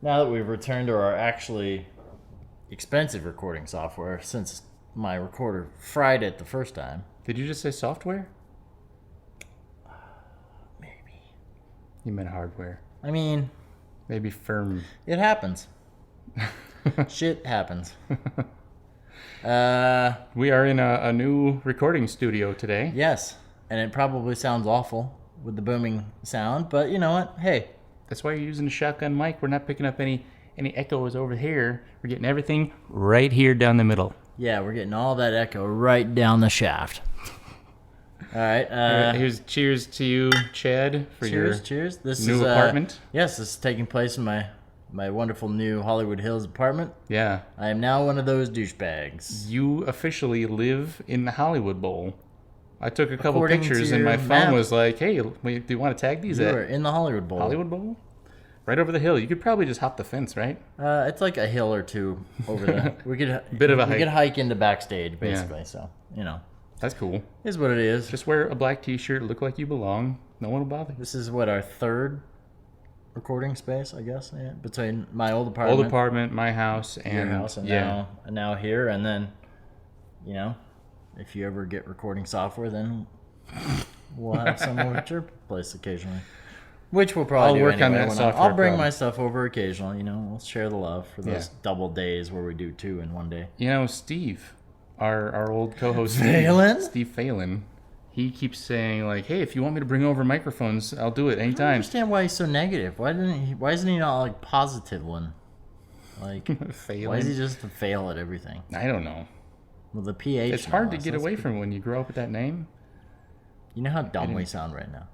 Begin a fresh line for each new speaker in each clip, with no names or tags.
now that we've returned to our actually expensive recording software, since my recorder fried it the first time.
Did you just say software?
Maybe.
You meant hardware.
I mean...
Maybe firm.
It happens. Shit happens.
We are in a new recording studio today.
Yes, and it probably sounds awful with the booming sound, but you know what? Hey.
That's why you're using a shotgun mic. We're not picking up any echoes over here. We're getting everything right here down the middle.
Yeah, we're getting all that echo right down the shaft. All right.
Here's cheers to you, Chad, for your
cheers. This
new apartment.
Yes, this is taking place in my wonderful new Hollywood Hills apartment.
Yeah.
I am now one of those douchebags.
You officially live in the Hollywood Bowl. I took a couple
According
pictures
to
and my
your
phone
map,
was like, hey, do you want to tag these
You
at
are in the Hollywood Bowl.
Hollywood Bowl? Right over the hill. You could probably just hop the fence, right?
It's like a hill or two over there. We could
Bit of a hike.
We could hike into backstage, basically. Yeah. So, you know.
That's cool.
Is what it is.
Just wear a black t-shirt, look like you belong. No one will bother you.
This is what, our third recording space, I guess, yeah, between my old apartment.
Old apartment, my house, and
your house, and now here, and then, you know, if you ever get recording software, then we'll have some over at your place occasionally. Which we'll probably
work
anyway.
on that software.
I'll bring my stuff over occasionally. You know, we'll share the love for those double days where we do two in one day.
You know, Steve, our old co-host, Steve Phelan, he keeps saying like, "Hey, if you want me to bring over microphones, I'll do it anytime."
I don't understand why he's so negative. Why isn't he not like positive one? Like, why is he just a fail at everything?
I don't know.
With the PH,
it's hard to get away from when you grow up with that name.
You know how dumb we sound right now.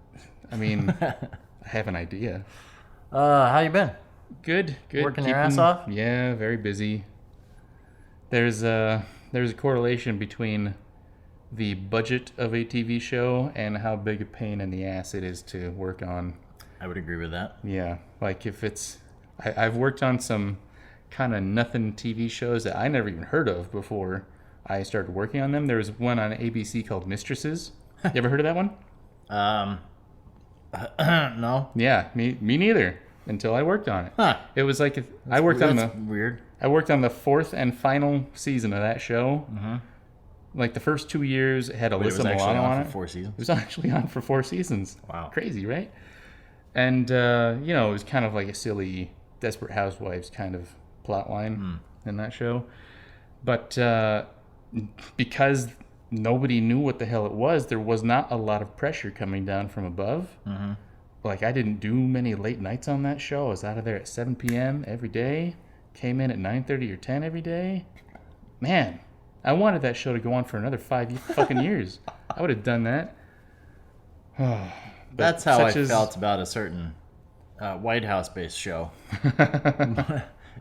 I mean, I have an idea.
How you been?
Good.
Working your ass off?
Yeah, very busy. There's a correlation between the budget of a TV show and how big a pain in the ass it is to work on.
I would agree with that.
Yeah, like if it's... I've worked on some kind of nothing TV shows that I never even heard of before I started working on them. There was one on ABC called Mistresses. You ever heard of that one?
No.
Yeah, me neither. Until I worked on it.
Huh.
It was like I worked on the fourth and final season of that show.
Mm-hmm.
Like the first 2 years, it had Alyssa Milano on it.
For 4 seasons.
It was actually on for 4 seasons.
Wow,
crazy, right? And you know, it was kind of like a silly Desperate Housewives kind of plot line in that show. But because nobody knew what the hell it was, there was not a lot of pressure coming down from above.
Mm-hmm.
Like, I didn't do many late nights on that show. I was out of there at 7 p.m. every day. Came in at 9:30 or 10 every day. Man, I wanted that show to go on for another 5 fucking years. I would have done that.
That's how I felt about a certain White House-based show.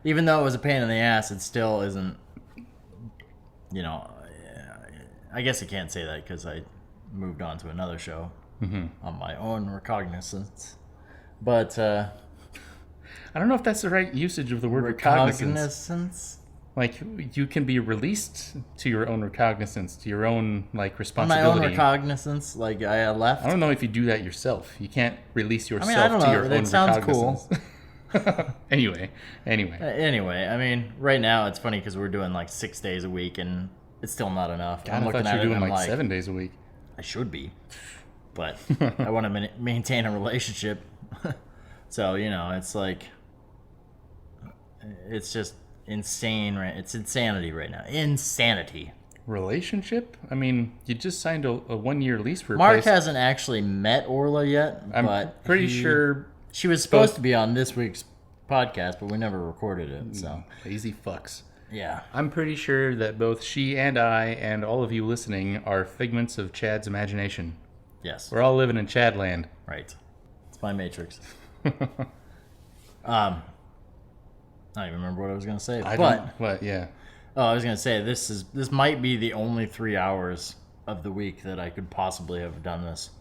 Even though it was a pain in the ass, it still isn't, you know... I guess I can't say that because I moved on to another show on my own recognizance. But
I don't know if that's the right usage of the word recognizance. Like, you can be released to your own recognizance, to your own like responsibility.
My own recognizance, like I left.
I don't know if you do that yourself. You can't release yourself
I don't know.
to your own recognizance.
That sounds cool.
Anyway.
Anyway, I mean, right now it's funny because we're doing like 6 days a week and it's still not enough.
God, I thought you were doing like 7 days a week.
I should be, but I want to maintain a relationship. So, you know, it's like, it's just insane, right? It's insanity right now. Insanity.
Relationship? I mean, you just signed a 1 year lease for a
Mark
place.
Hasn't actually met Orla yet, but
pretty sure
she was supposed to be on this week's podcast, but we never recorded it. So
lazy fucks.
Yeah.
I'm pretty sure that both she and I and all of you listening are figments of Chad's imagination.
Yes.
We're all living in Chadland.
Right. It's my Matrix. I don't even remember what I was going to say.
What? Yeah.
Oh, I was going to say this might be the only 3 hours of the week that I could possibly have done this.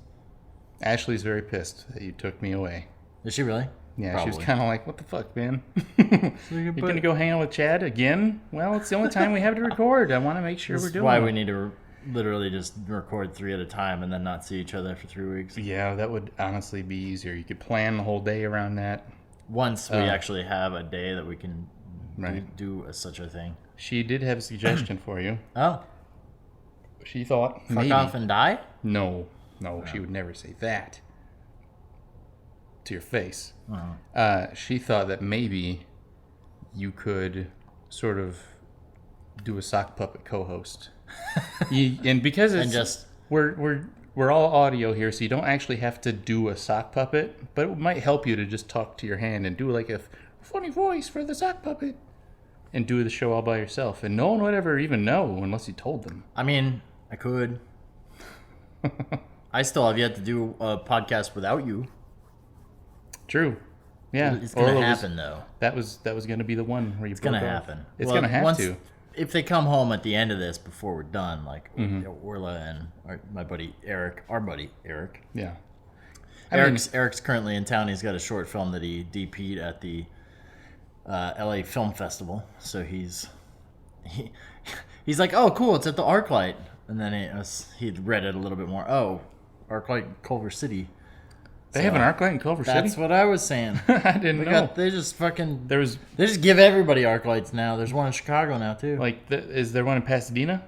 Ashley's very pissed that you took me away.
Is she really?
Yeah,
Probably.
She was kind of like, what the fuck, man? You're going to go hang out with Chad again? Well, it's the only time we have to record. I want to make sure we're doing it.
That's why we need to literally just record 3 at a time and then not see each other for 3 weeks.
Yeah, that would honestly be easier. You could plan the whole day around that.
once we actually have a day that we can
Right.
do such a thing.
She did have a suggestion for you.
Oh,
She thought
fuck
maybe.
off and die?
No, she would never say that to your face. She thought that maybe you could sort of do a sock puppet co-host, and because it's
And just
we're all audio here, so you don't actually have to do a sock puppet, but it might help you to just talk to your hand and do like a funny voice for the sock puppet, and do the show all by yourself, and no one would ever even know unless you told them.
I mean, I could. I still have yet to do a podcast without you.
True. Yeah,
It's gonna
Orla
happen though.
That was going to be the one where you.
It's gonna happen.
It's
Well,
going to have
once-
to.
If they come home at the end of this before we're done, like
Mm-hmm.
Orla and my buddy Eric, our buddy Eric.
Yeah.
Eric's currently in town. He's got a short film that he DP'd at the LA Film Festival. So he's like, oh, cool, it's at the ArcLight. And then he'd read it a little bit more. Oh, ArcLight Culver City.
They have an ArcLight in Culver City?
That's what I was saying.
I didn't know.
They just fucking.
There was,
They just give everybody ArcLights now. There's one in Chicago now too.
is there one in Pasadena?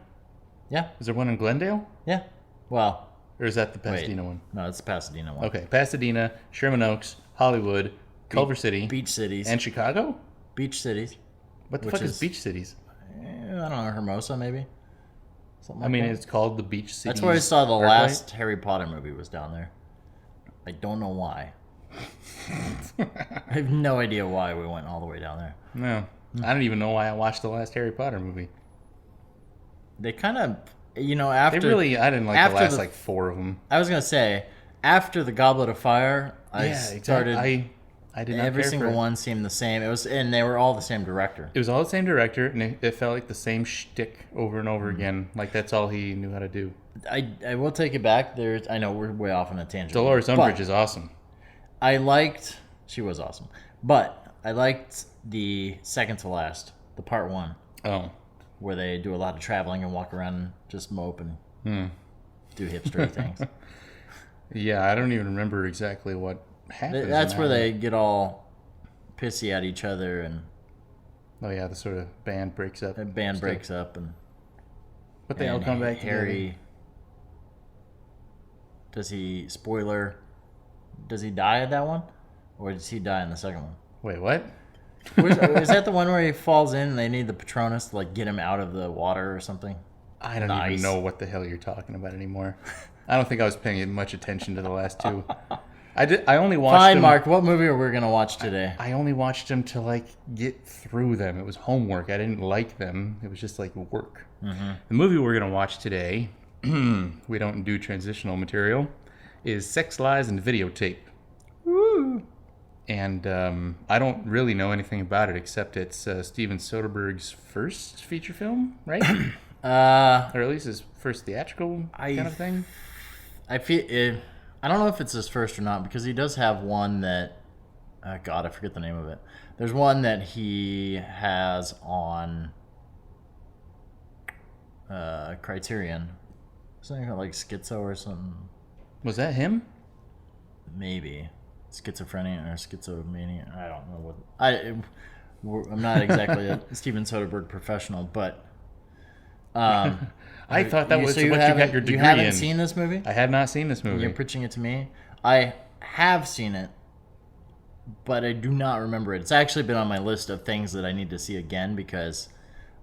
Yeah,
Is there one in Glendale?
yeah. Well,
Or is that the Pasadena one?
no, it's the Pasadena one.
Okay, Pasadena, Sherman Oaks, Hollywood, Culver City,
Beach cities.
and Chicago?
Beach cities.
What the
Which
fuck is
is-
beach cities?
I don't know, Hermosa maybe. Something
I mean,
that.
it's called the beach cities.
That's where I saw the
ArcLight?
last Harry Potter movie was down there. I don't know why. I have no idea why we went all the way down there.
No. I don't even know why I watched the last Harry Potter movie.
They kind of, after...
I didn't like the
after
last,
the-
4 of them.
I was going to say, after the Goblet of Fire, I started...
I did not
Every
care
single
for it.
one seemed the same. And they were all the same director.
It was all the same director, and it felt like the same shtick over and over again. Like, that's all he knew how to do.
I will take it back. I know we're way off on a tangent.
Dolores
but
Umbridge is awesome.
she was awesome. But I liked the second to last, the part 1,
Oh.
where they do a lot of traveling and walk around and just mope and do hipster things.
Yeah, I don't even remember exactly what happens.
That's
in
where
that
they
one.
get all pissy at each other and
Oh, yeah, the sort of band breaks up.
the band breaks up and
But they all
and
come back
Harry. Does he die at that one? Or does he die in the second one?
together. Wait, what?
Is that the one where he falls in and they need the Patronus to get him out of the water or something?
I don't
Nice.
even know what the hell you're talking about anymore. I don't think I was paying much attention to the last 2. I only watched
Fine,
them.
Mark. What movie are we gonna watch today?
I only watched them to get through them. It was homework. I didn't like them. It was just work. Mm-hmm. The movie we're gonna watch today, we don't do transitional material, is Sex, Lies, and Videotape.
Woo!
And I don't really know anything about it except it's Steven Soderberg's first feature film, right? Or at least his first theatrical kind of thing.
I feel I don't know if it's his first or not because he does have one that God, I forget the name of it. There's one that he has on Criterion. Something called Schizo or something.
Was that him?
Maybe schizophrenia or schizomania. I don't know what. I'm not exactly a Steven Soderberg professional, but
I thought that was
so
what you got your degree
You haven't
in.
seen this movie?
I have not seen this movie.
You're pitching it to me. I have seen it, but I do not remember it. It's actually been on my list of things that I need to see again because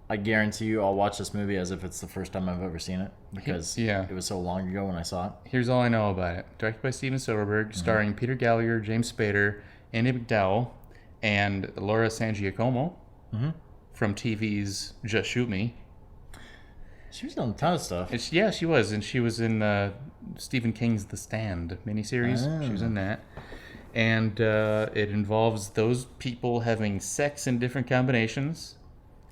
I guarantee you I'll watch this movie as if it's the first time I've ever seen it because it was so long ago when I saw it.
Here's all I know about it. Directed by Steven Soderberg, starring Peter Gallagher, James Spader, Andie McDowell, and Laura San Giacomo from TV's Just Shoot Me.
She was on a ton of stuff.
She was. And she was in Stephen King's The Stand miniseries. She was in that. And it involves those people having sex in different combinations,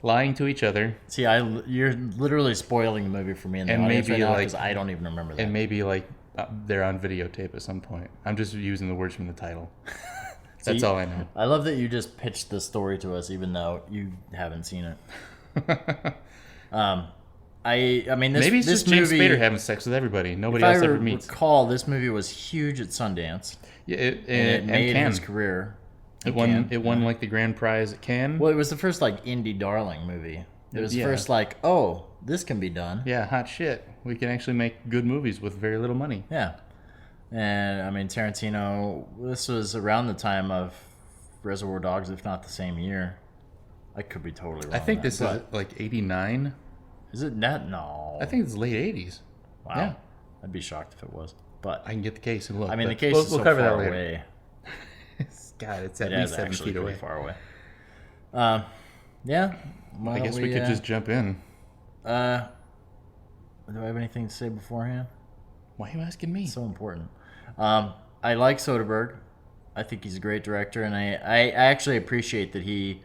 lying to each other.
See, you're literally spoiling the movie for me in the
And
audience
maybe,
right now
like-
because I don't even remember that.
And maybe they're on videotape at some point. I'm just using the words from the title. That's all I know.
I love that you just pitched the story to us even though you haven't seen it. I mean,
Maybe it's
this
just James
movie,
Spader having sex with everybody. Nobody
if
else
I
ever meets.
recall, this movie was huge at Sundance.
Yeah,
And it made his career.
It won like the grand prize at Cannes.
Well, it was the first like indie darling movie. It was the first like, oh, this can be done.
Yeah, hot shit. We can actually make good movies with very little money.
Yeah. And I mean, Tarantino, this was around the time of Reservoir Dogs, if not the same year. I could be totally wrong.
I think this is like 89.
Is it not? No.
I think it's late 80s.
Wow.
Yeah.
I'd be shocked if it was. But
I can get the case and look.
I mean, the case is so
cover
far
that later.
away.
God, it's at
It
least
is
7
actually
feet away.
pretty far away. Yeah.
I guess we could just jump in.
Do I have anything to say beforehand?
Why are you asking me?
So important. I like Soderberg. I think he's a great director, and I actually appreciate that he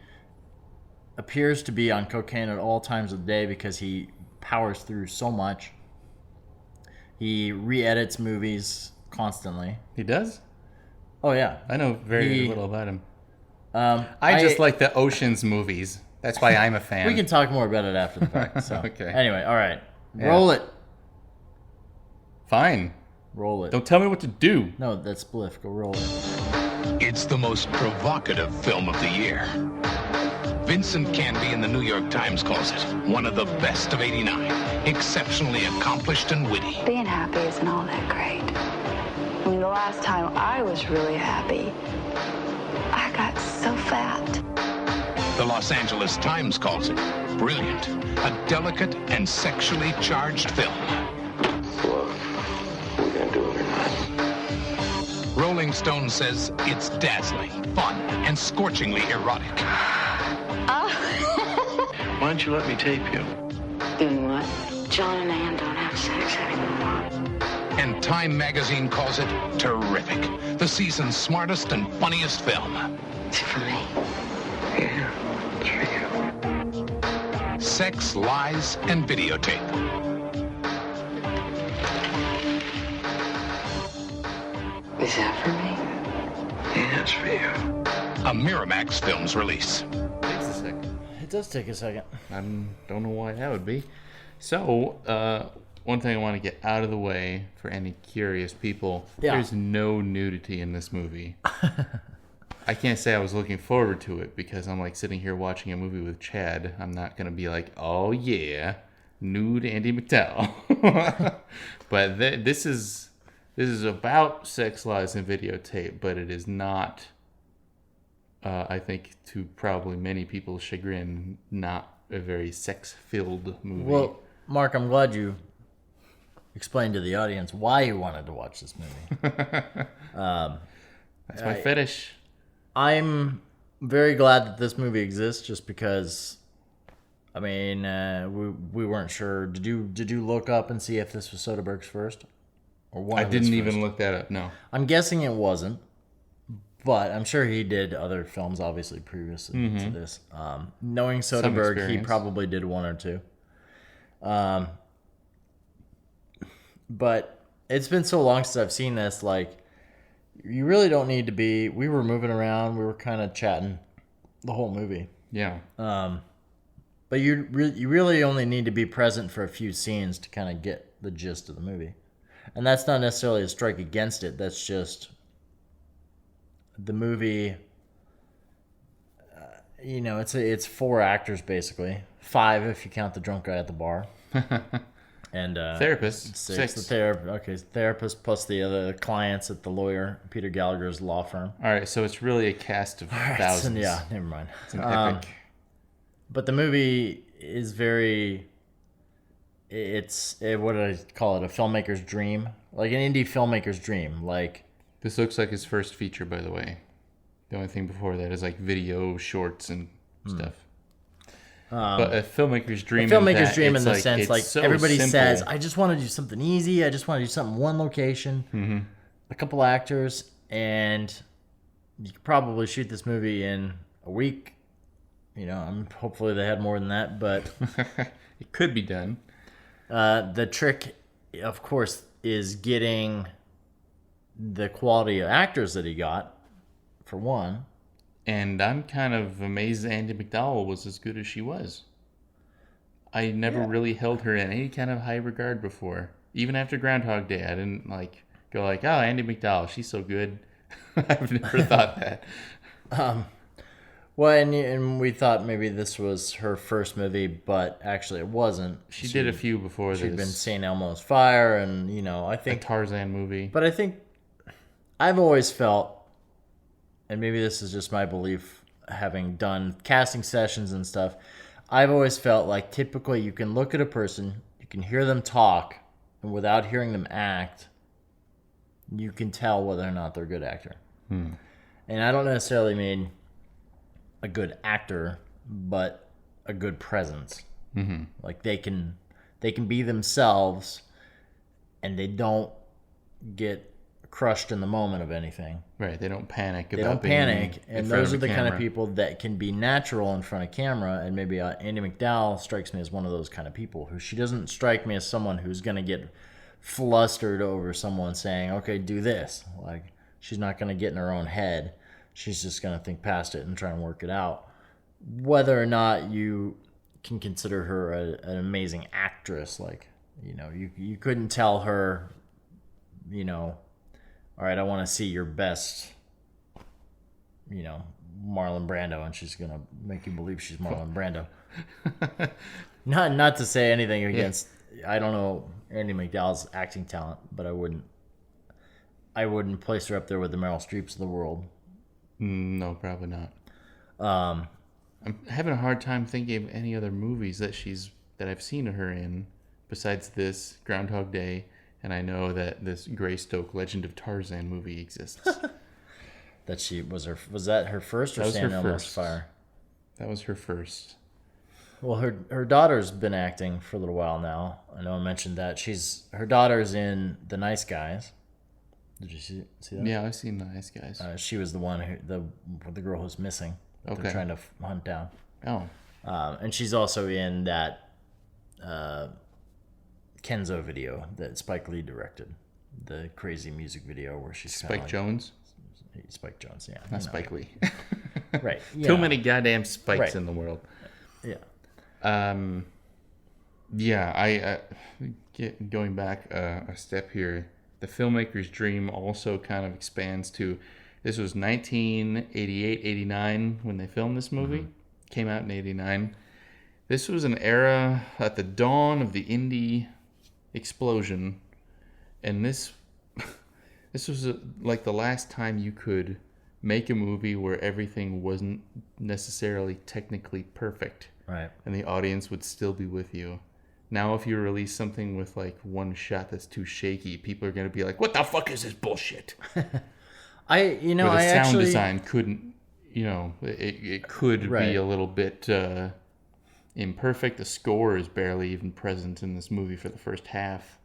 appears to be on cocaine at all times of the day because he powers through so much. He re-edits movies constantly.
He does?
Oh, yeah.
I know very little about him.
I
just like the Ocean's movies. That's why I'm a fan.
We can talk more about it after the fact. So.
Okay.
Anyway, all right.
Yeah.
Roll it.
Fine.
Roll it.
Don't tell me what to do.
No, that's Spliff. Go roll it.
It's the most provocative film of the year. Vincent Canby in the New York Times calls it one of the best of '89. Exceptionally accomplished and witty.
Being happy isn't all that great. I mean, the last time I was really happy, I got so fat.
The Los Angeles Times calls it brilliant. A delicate and sexually charged film.
Look, we're gonna do it or not.
Rolling Stone says it's dazzling, fun, and scorchingly erotic.
Why don't you let me tape you?
Doing what? John and Ann don't have sex anymore.
And Time magazine calls it terrific. The season's smartest and funniest film.
Is it for me?
Yeah, it's for you.
Sex, Lies, and Videotape.
Is that for me?
Yeah, it's for you.
A Miramax Films release.
Takes a second.
It does take a second.
I don't know why that would be. So, one thing I want to get out of the way for any curious people.
Yeah.
There's no nudity in this movie. I can't say I was looking forward to it because I'm like sitting here watching a movie with Chad. I'm not going to be like, oh yeah, nude Andie McDowell. But this is about sex, lies, and videotape, but it is not, I think, to probably many people's chagrin, not a very sex-filled movie.
Well, Mark, I'm glad you explained to the audience why you wanted to watch this movie.
That's my fetish.
I'm very glad that this movie exists just because, I mean, we weren't sure. Did you look up and see if this was Soderbergh's first? Or one
I
of his
didn't even
first?
look that up, no.
I'm guessing it wasn't, but I'm sure he did other films, obviously, previously to this. Knowing Soderbergh, he
experience.
probably did one or two. But it's been so long since I've seen this, like, you really don't need to be... We were moving around, we were kind of chatting the whole movie.
Yeah.
But you really only need to be present for a few scenes to kind of get the gist of the movie. And that's not necessarily a strike against it. That's just the movie. It's 4 actors basically, 5 if you count the drunk guy at the bar, and
Therapist, 6.
The therapist plus the other clients at the lawyer Peter Gallagher's law firm.
All right, so it's really a cast of thousands.
Yeah, never mind.
It's an epic.
But the movie is very. What did I call it? A filmmaker's dream, like an indie filmmaker's dream. Like
This looks like his first feature, by the way. The only thing before that is like video shorts and stuff. But a filmmaker's dream.
in the sense,
it's
like
so
everybody
simple.
says, I just want to do something easy. I just want to do something one location, a couple actors, and you could probably shoot this movie in a week. Hopefully they had more than that, but
It could be done.
the trick, of course, is getting the quality of actors that he got, for one.
And I'm kind of amazed Andie McDowell was as good as she was. I never really held her in any kind of high regard before. Even after Groundhog Day, I didn't go oh, Andie McDowell, she's so good. I've never thought that.
Well, and we thought maybe this was her first movie, but actually it wasn't.
She did a few before this.
She'd been St. Elmo's Fire, and I
A
think
Tarzan movie.
But I think I've always felt, and maybe this is just my belief, having done casting sessions and stuff, I've always felt like typically you can look at a person, you can hear them talk, and without hearing them act, you can tell whether or not they're a good actor. And I don't necessarily mean a good actor, but a good presence. Like they can be themselves, and they don't get crushed in the moment of anything.
Right, they don't panic.
They don't panic, and those are the kind of people that can be natural in front of camera. And maybe Andie McDowell strikes me as one of those kind of people. Who she doesn't strike me as someone who's going to get flustered over someone saying, "Okay, do this." Like she's not going to get in her own head. She's just going to think past it and try and work it out. Whether or not you can consider her an amazing actress, like you couldn't tell her, all right, I want to see your best, Marlon Brando, and she's gonna make you believe she's Marlon Brando. Not to say anything against. I don't know Andie McDowell's acting talent, but I wouldn't place her up there with the Meryl Streeps of the world.
No, probably not. I'm having a hard time thinking of any other movies that I've seen her in besides this Groundhog Day, and I know that this Greystoke Legend of Tarzan movie exists.
Was that her first or St. Elmo's Fire?
That was her first.
Well, her daughter's been acting for a little while now. I know I mentioned that. Her daughter's in The Nice Guys. Did you see that?
Yeah, I've seen The Nice Guys.
She was the one the girl who's missing. That they're trying to hunt down.
Oh.
And she's also in that Kenzo video that Spike Lee directed, the crazy music video where she's
Spike Jones.
Spike Jones, yeah.
Not Spike Lee.
Right.
Too many goddamn spikes in the world.
Yeah.
Going back a step here, the filmmaker's dream also kind of expands to, this was 1988, 89 when they filmed this movie. Came out in 89. This was an era at the dawn of the indie explosion, and this was like the last time you could make a movie where everything wasn't necessarily technically perfect.
Right.
And the audience would still be with you. Now, if you release something with like one shot that's too shaky, people are going to be like, "What the fuck is this bullshit?" Sound design couldn't, it could be a little bit imperfect. The score is barely even present in this movie for the first half.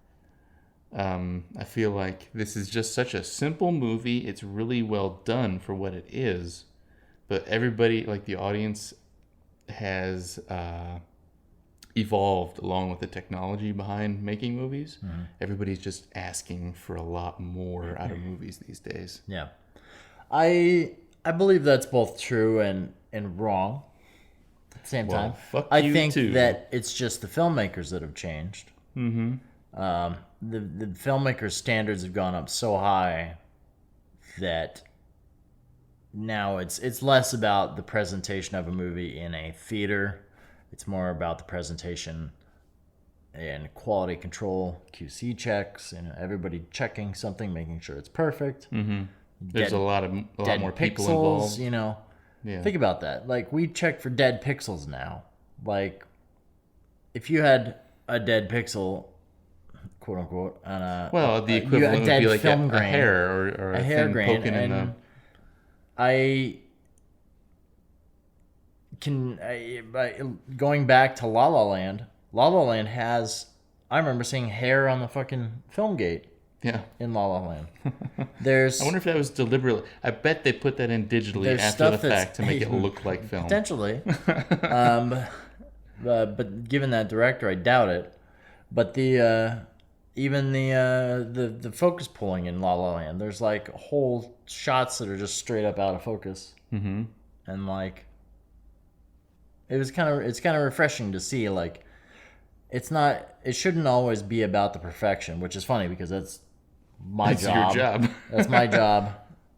I feel like this is just such a simple movie. It's really well done for what it is, but everybody, like the audience, has evolved along with the technology behind making movies. Everybody's just asking for a lot more out of movies these days.
Yeah, I believe that's both true and wrong at the same time. I think that it's just the filmmakers that have changed. The filmmakers' standards have gone up so high that now it's less about the presentation of a movie in a theater. It's more about the presentation and quality control, QC checks, and everybody checking something, making sure it's perfect.
There's a lot more people
pixels,
involved.
Yeah. Think about that. Like, we check for dead pixels now. Like, if you had a dead pixel, quote unquote, on
the equivalent would be like a hair or a hair grain poking in the.
Going back to La La Land has, I remember seeing hair on the fucking film gate.
Yeah.
In La La Land.
I wonder if that was deliberate. I bet they put that in digitally after the fact to make it look like film.
Potentially. But given that director, I doubt it. But the focus pulling in La La Land, there's like whole shots that are just straight up out of focus. And like, it's kind of refreshing to see, like, it shouldn't always be about the perfection, which is funny because that's my job.
Your job.
That's my job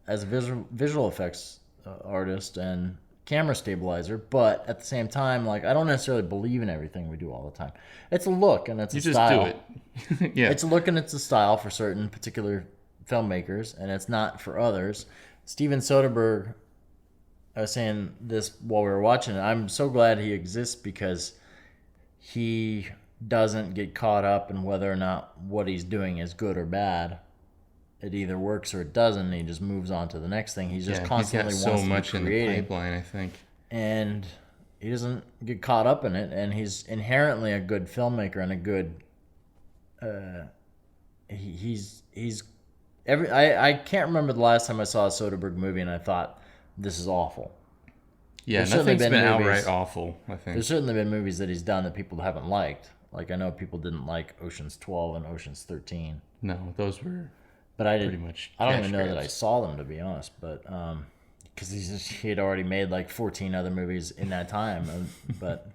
as a visual effects artist and camera stabilizer, but at the same time, like, I don't necessarily believe in everything we do all the time. It's a look and it's a style.
You just do it. Yeah.
It's a look and it's a style for certain particular filmmakers, and it's not for others. Steven Soderberg, I was saying this while we were watching it, I'm so glad he exists because he doesn't get caught up in whether or not what he's doing is good or bad. It either works or it doesn't, and he just moves on to the next thing. He's just constantly
he's got
wants
so
to
much
be
in the
creating.
pipeline, I think.
And he doesn't get caught up in it, and he's inherently a good filmmaker and a good I can't remember the last time I saw a Soderbergh movie and I thought this is awful.
Yeah,
There's certainly
nothing's
been
been
movies-
outright awful, I think.
There's certainly been movies that he's done that people haven't liked. Like, I know people didn't like Ocean's 12 and Ocean's 13.
No, those were
But I
pretty much
I don't
cash
even know that I
grabs.
saw them, to be honest. But because he had already made like 14 other movies in that time. But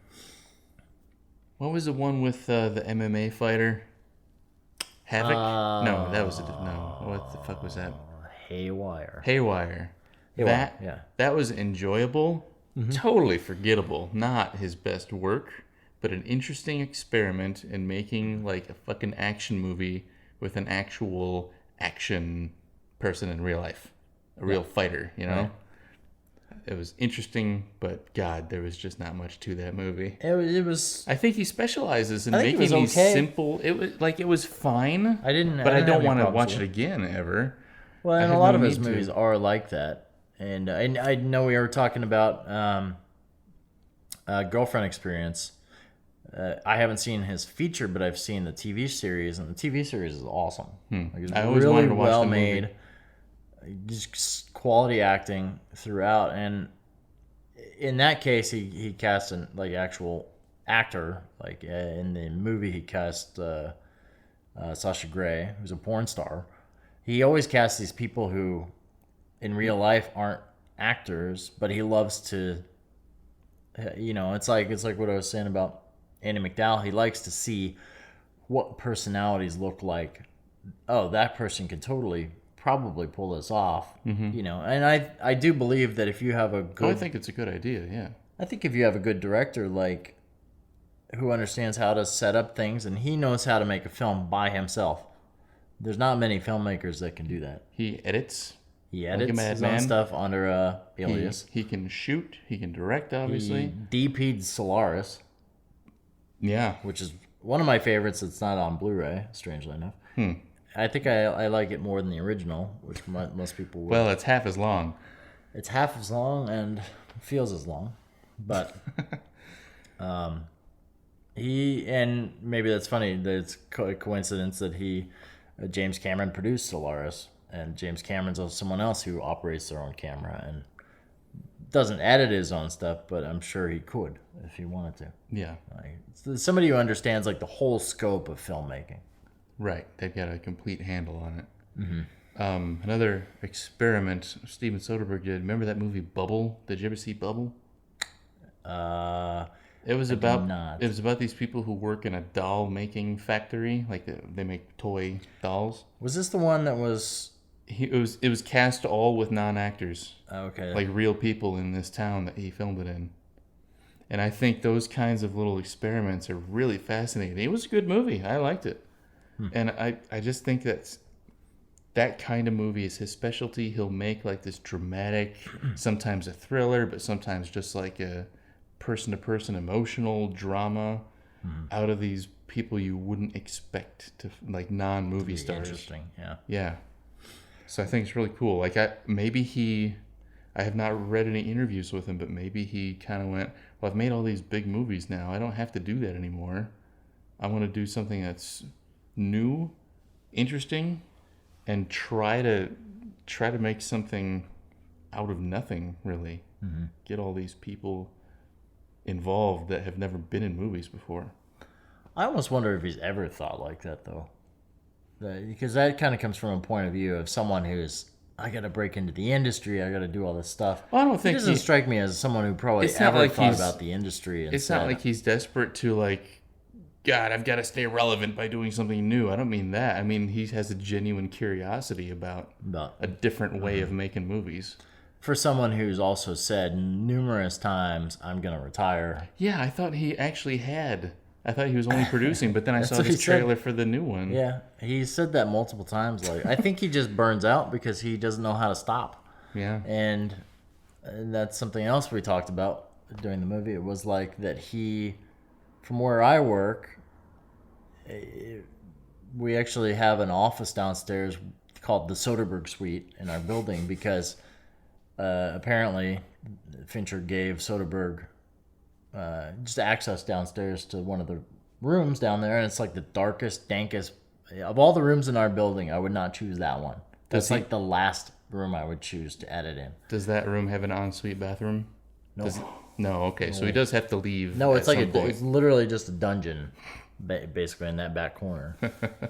What was the one with the MMA fighter? Havoc? No, that was no. What the fuck was that?
Haywire.
Haywire.
Haywire, yeah.
That was enjoyable. Totally forgettable. Not his best work, but an interesting experiment in making like a fucking action movie with an actual action person in real life, a real fighter. You know,
Right.
It was interesting, but God, there was just not much to that movie.
It was.
I think he specializes in
I think it
making
was
these
okay.
simple. It was fine.
I didn't
but I
have
don't
any
want to
problems
watch
with
it
it.
again ever.
Well, and
I
a
have
lot
no
of his
need to.
movies are like that. And I know we were talking about Girlfriend Experience. I haven't seen his feature, but I've seen the TV series, and the TV series is awesome. Like, it's
I always
really
wanted to watch the
well
movie.
made, just quality acting throughout. And in that case, he cast an like actual actor. Like in the movie, he cast Sasha Grey, who's a porn star. He always casts these people who, in real life, aren't actors, but he loves to. You know, it's like what I was saying about Andie McDowell. He likes to see what personalities look like. Oh, that person could probably pull this off. You know, and I do believe that if you have a good,
Oh, I think it's a good idea. Yeah.
I think if you have a good director, like, who understands how to set up things, and he knows how to make a film by himself. There's not many filmmakers that can do that.
He edits.
He
Like a
edits his own
madman.
stuff under Alias.
He can shoot. He can direct,
He
obviously.
DP'd Solaris,
Yeah.
which is one of my favorites that's not on Blu-ray, strangely enough. I think I like it more than the original, which most people would.
Well, it's half as long.
It's half as long and feels as long, but and maybe that's funny that it's a coincidence that James Cameron produced Solaris, and James Cameron's also someone else who operates their own camera and doesn't edit his own stuff, but I'm sure he could if he wanted to.
Yeah.
Like, it's somebody who understands like the whole scope of filmmaking.
Right. They've got a complete handle on it. Another experiment Steven Soderbergh did. Remember that movie Bubble? Did you ever see Bubble? It was about
not.
it was about these people who work in a doll making factory. Like they make toy dolls.
Was this the one that was
It was cast all with non-actors,
okay?
like real people in this town that he filmed it in. And I think those kinds of little experiments are really fascinating. It was a good movie. I liked it. And I just think that kind of movie is his specialty. He'll make like this dramatic, sometimes a thriller, but sometimes just like a person-to-person emotional drama out of these people you wouldn't expect to, like non-movie stars.
Interesting, yeah.
Yeah. So I think it's really cool. Like I have not read any interviews with him, but maybe he kind of went, well, I've made all these big movies now. I don't have to do that anymore. I want to do something that's new, interesting, and try to make something out of nothing, really. Get all these people involved that have never been in movies before.
I almost wonder if he's ever thought like that, though. Because that kind of comes from a point of view of someone who's, I got to break into the industry, I got to do all this stuff.
Well, I don't
He
think
doesn't strike me as someone who probably
It's not
ever
like
thought
he's-
about the industry. And
It's not
said,
like he's desperate to like, God, I've got to stay relevant by doing something new. I don't mean that. I mean he has a genuine curiosity about
But
a different way of making movies.
for someone who's also said numerous times, I'm going to retire.
Yeah, I thought he actually had. I thought he was only producing, but then I saw
what he
this
said.
trailer for the new one.
Yeah, he said that multiple times. Like, I think he just burns out because he doesn't know how to stop.
Yeah.
And that's something else we talked about during the movie. It was like that he, from where I work, we actually have an office downstairs called the Soderberg Suite in our building because apparently Fincher gave Soderberg just access downstairs to one of the rooms down there, and it's like the darkest, dankest of all the rooms in our building. I would not choose that one. That's like the last room I would choose to edit in.
Does that room have an ensuite bathroom?
No.
No, okay. So he does have to leave.
No, it's like
point.
it's literally just a dungeon, basically in that back corner.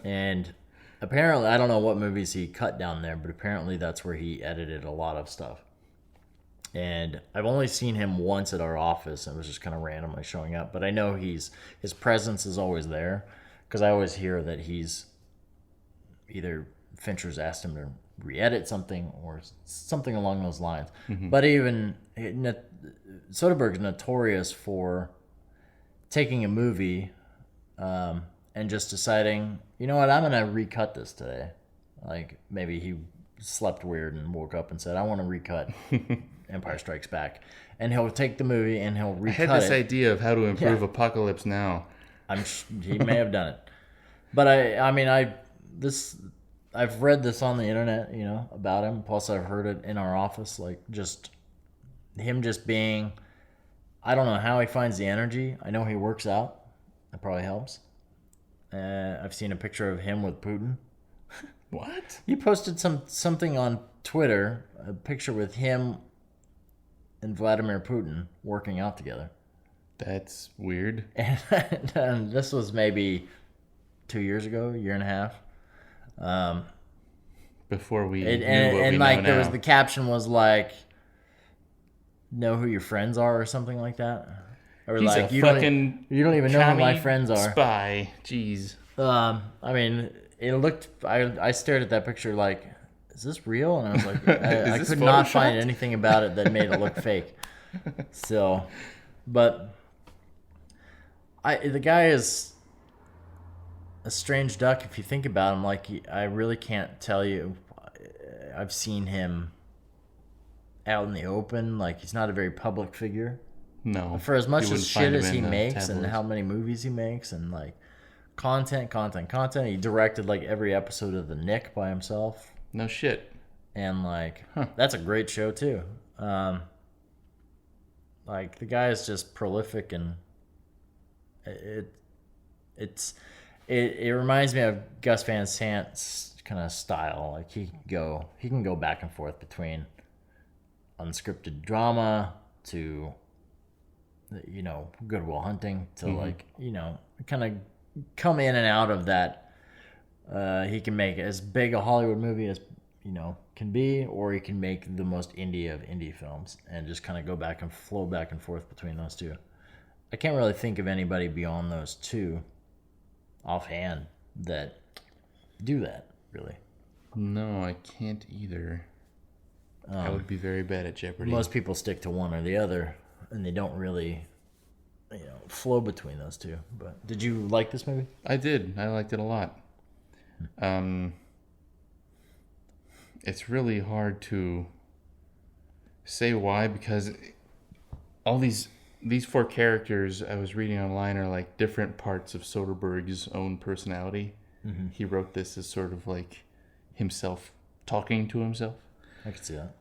And apparently, I don't know what movies he cut down there, but apparently that's where he edited a lot of stuff. And I've only seen him once at our office, and it was just kind of randomly showing up. But I know his presence is always there, because I always hear that he's either Fincher's asked him to re-edit something or something along those lines. Mm-hmm. But even Soderbergh's notorious for taking a movie and just deciding, you know what, I'm going to recut this today. Like, maybe he slept weird and woke up and said, I want to recut Empire Strikes Back. And he'll take the movie and he'll recut it.
I had this idea of how to improve Apocalypse Now.
He may have done it. But I've read this on the internet, about him. Plus I've heard it in our office, like just him just being, I don't know how he finds the energy. I know he works out. That probably helps. I've seen a picture of him with Putin.
What?
He posted something on Twitter, a picture with him and Vladimir Putin working out together.
That's weird.
And this was maybe 2 years ago, a year and a half.
Before we
there was the caption was like, know who your friends are or something like that. Or
He's
like
a
you
fucking
don't even know who my friends are.
Spy. Jeez.
I mean, it looked. I stared at that picture like, is this real? And I was like, I could not find anything about it that made it look fake. So, but the guy is a strange duck if you think about him. Like, I really can't tell you. I've seen him out in the open. Like, he's not a very public figure.
No.
For as much as shit as he makes and how many movies he makes and like content. He directed like every episode of The Nick by himself.
No shit.
And like, that's a great show too. Like, the guy is just prolific, and it reminds me of Gus Van Sant's kind of style. Like, he can go back and forth between unscripted drama to Good Will Hunting to like kind of come in and out of that. He can make as big a Hollywood movie as can be, or he can make the most indie of indie films and just kind of go back and flow back and forth between those two. I can't really think of anybody beyond those two offhand that do that, really.
No, I can't either. I would be very bad at Jeopardy.
Most people stick to one or the other, and they don't really flow between those two. But did you like this movie?
I did. I liked it a lot. It's really hard to say why, because all these four characters I was reading online are like different parts of Soderbergh's own personality. Mm-hmm. He wrote this as sort of like himself talking to himself.
I could see that.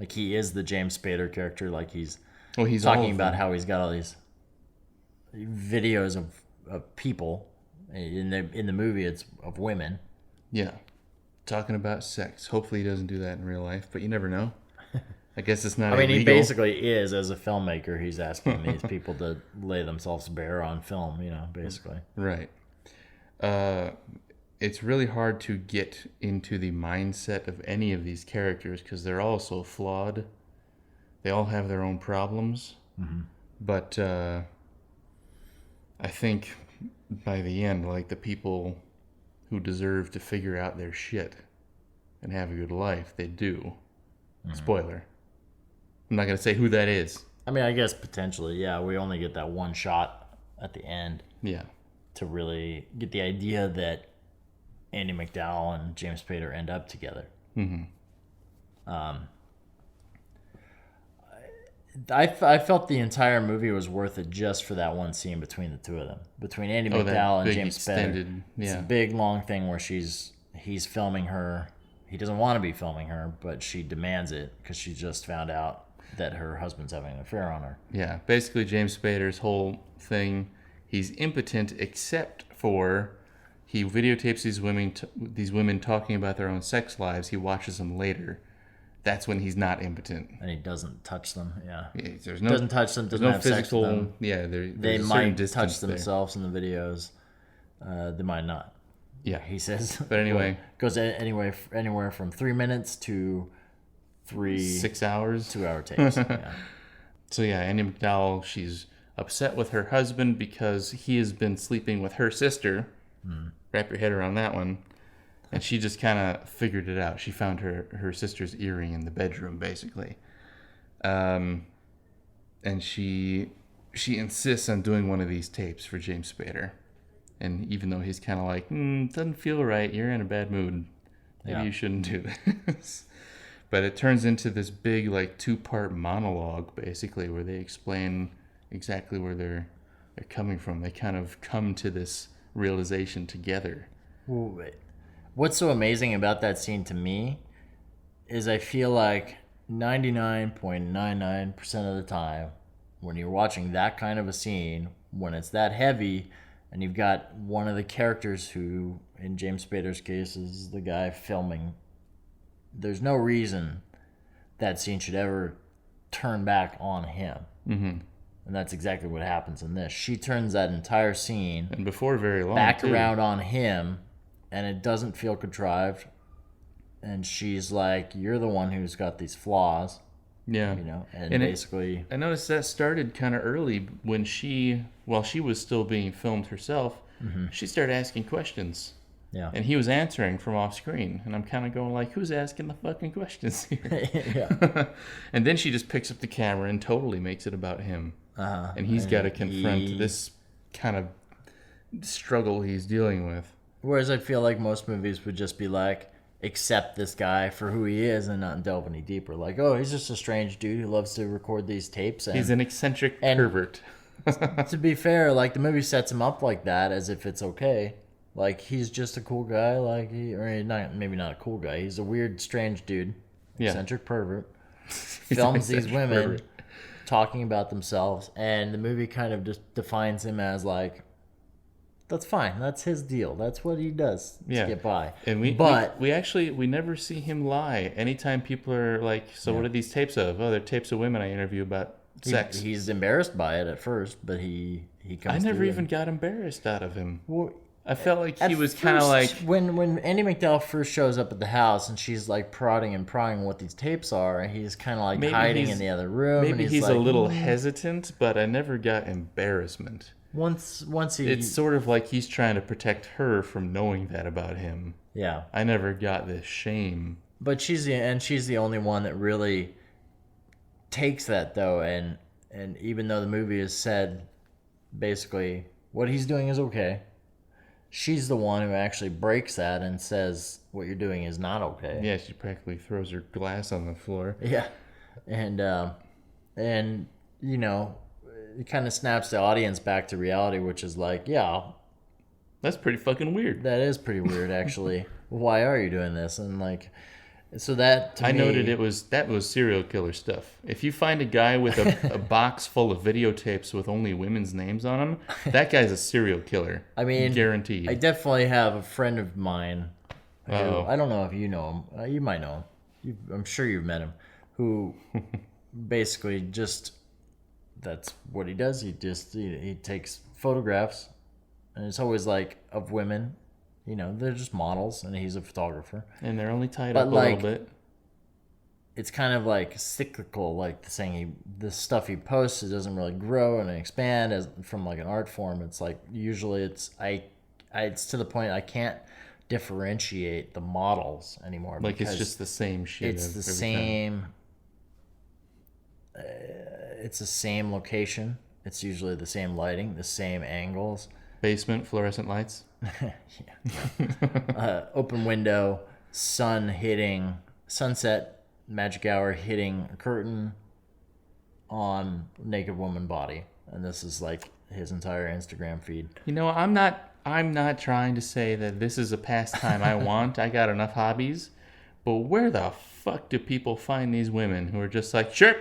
Like, he is the James Spader character. Like, he's talking about how he's got all these videos of people in the movie. It's of women. Yeah.
Talking about sex. Hopefully he doesn't do that in real life, but you never know. I guess it's not
illegal.
He
basically is, as a filmmaker. He's asking these people to lay themselves bare on film, basically.
Right. It's really hard to get into the mindset of any of these characters because they're all so flawed. They all have their own problems. Mm-hmm. But I think by the end, like, the people who deserve to figure out their shit and have a good life, they do. Spoiler. I'm not going to say who that is.
I mean, I guess potentially, yeah. We only get that one shot at the end
Yeah.
to really get the idea that Andie McDowell and James Spader end up together. I felt the entire movie was worth it just for that one scene between the two of them, between Andie McDowell and James Spader. It's a big long thing where he's filming her. He doesn't want to be filming her, but she demands it because she just found out that her husband's having an affair on her.
Yeah, basically James Spader's whole thing, he's impotent except for he videotapes these women talking about their own sex lives. He watches them later. That's when he's not impotent.
And he doesn't touch them. Yeah,
there's no
doesn't touch them. Doesn't
no
have
physical.
sex with them.
Yeah,
They might touch themselves in the videos. They might not.
Yeah,
he says.
But anyway,
goes anywhere from 3 minutes to
6 hours,
2 hour takes. Yeah.
So yeah, Andie McDowell, she's upset with her husband because he has been sleeping with her sister. Wrap your head around that one. And she just kind of figured it out. She found her sister's earring in the bedroom, basically. And she insists on doing one of these tapes for James Spader. And even though he's kind of like, doesn't feel right, you're in a bad mood. Maybe you shouldn't do this. But it turns into this big, like, 2-part monologue, basically, where they explain exactly where they're coming from. They kind of come to this realization together.
What's so amazing about that scene to me is I feel like 99.99% of the time when you're watching that kind of a scene, when it's that heavy and you've got one of the characters who, in James Spader's case, is the guy filming, there's no reason that scene should ever turn back on him. And that's exactly what happens in this. She turns that entire scene
and before very long
back around on him, and it doesn't feel contrived. And she's like, "You're the one who's got these flaws."
Yeah,
and basically,
I noticed that started kind of early when while she was still being filmed herself, she started asking questions.
Yeah,
and he was answering from off screen, and I'm kind of going like, "Who's asking the fucking questions here?"
Yeah.
And then she just picks up the camera and totally makes it about him. And he's got to confront this kind of struggle he's dealing with.
Whereas I feel like most movies would just be like, accept this guy for who he is and not delve any deeper. Like, oh, he's just a strange dude who loves to record these tapes. And,
he's an eccentric pervert.
To be fair, like, the movie sets him up like that as if it's okay. Like, he's just a cool guy. Like, maybe not a cool guy. He's a weird, strange dude. Eccentric pervert. Films these women talking about themselves, and the movie kind of just defines him as like, that's fine, that's his deal, that's what he does to get by.
And we never see him lie. Anytime people are like, so what are these tapes of? Oh, they're tapes of women I interview about sex.
He's embarrassed by it at first, but he comes.
I never even got embarrassed out of him.
Well,
I felt like he was kind of like,
when Andie McDowell first shows up at the house and she's like prodding and prying what these tapes are, and he's kind of like hiding in the other room.
Maybe
and
he's
like,
a little hesitant, but I never got embarrassment.
Once he,
it's sort of like he's trying to protect her from knowing that about him.
Yeah,
I never got this shame.
But she's the only one that really takes that though, and even though the movie has said basically what he's doing is okay, she's the one who actually breaks that and says what you're doing is not okay.
Yeah, she practically throws her glass on the floor.
Yeah, and it kind of snaps the audience back to reality, which is like, yeah,
that's pretty fucking weird.
That is pretty weird, actually. Why are you doing this? And like, so that to me,
noted that was serial killer stuff. If you find a guy with a box full of videotapes with only women's names on them, that guy's a serial killer.
I mean,
guaranteed.
I definitely have a friend of mine who, I don't know if you know him. You might know him. I'm sure you've met him. Who basically just, that's what he does. He takes photographs, and it's always like of women. They're just models, and he's a photographer.
And they're only tied up a little bit.
It's kind of like cyclical, like the stuff he posts, it doesn't really grow and expand from like an art form. It's like, usually it's to the point I can't differentiate the models anymore.
Like, it's just the same shit.
It's the same it's the same location. It's usually the same lighting, the same angles.
Basement, fluorescent lights.
Open window, sun hitting, sunset, magic hour hitting a curtain on naked woman body. And this is like his entire Instagram feed.
You know, I'm not trying to say that this is a pastime I want. I got enough hobbies. But where the fuck do people find these women who are just like, sure,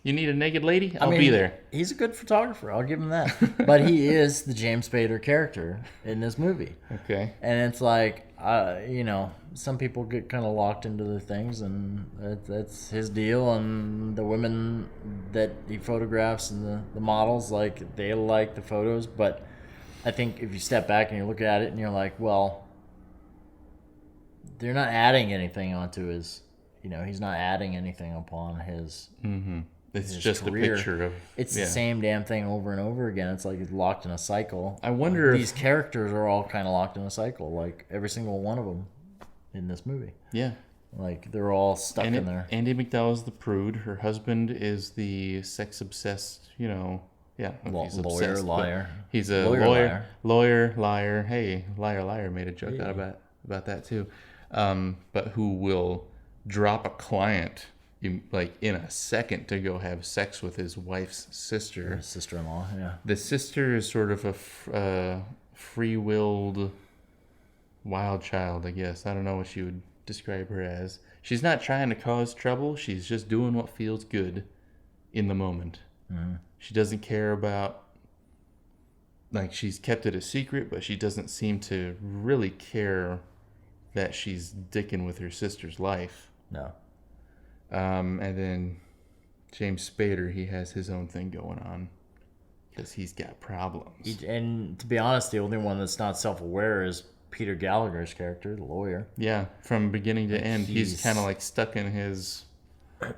you need a naked lady? I'll be there.
He's a good photographer. I'll give him that. But he is the James Spader character in this movie.
Okay.
And it's like, some people get kind of locked into their things, and that's his deal. And the women that he photographs and the models, like, they like the photos. But I think if you step back and you look at it and you're like, well, they're not adding anything onto his, he's not adding anything upon his.
Mm-hmm. It's
his
just
career.
a picture of.
It's the same damn thing over and over again. It's like he's locked in a cycle.
I wonder if
these characters are all kind of locked in a cycle, like every single one of them in this movie.
Yeah.
Like they're all stuck in there.
Andie McDowell is the prude. Her husband is the sex-obsessed, he's
lawyer,
obsessed,
liar.
He's a lawyer, liar. Hey, liar made a joke out about that too. But who will drop a client in a second to go have sex with his wife's sister.
His sister-in-law, yeah.
The sister is sort of a free-willed wild child, I guess. I don't know what you would describe her as. She's not trying to cause trouble. She's just doing what feels good in the moment. Mm-hmm. She doesn't care about... she's kept it a secret, but she doesn't seem to really care that she's dicking with her sister's life.
No.
And then James Spader, he has his own thing going on because he's got problems.
And to be honest, the only one that's not self-aware is Peter Gallagher's character, the lawyer.
Yeah, from beginning to end, he's kind of stuck in his...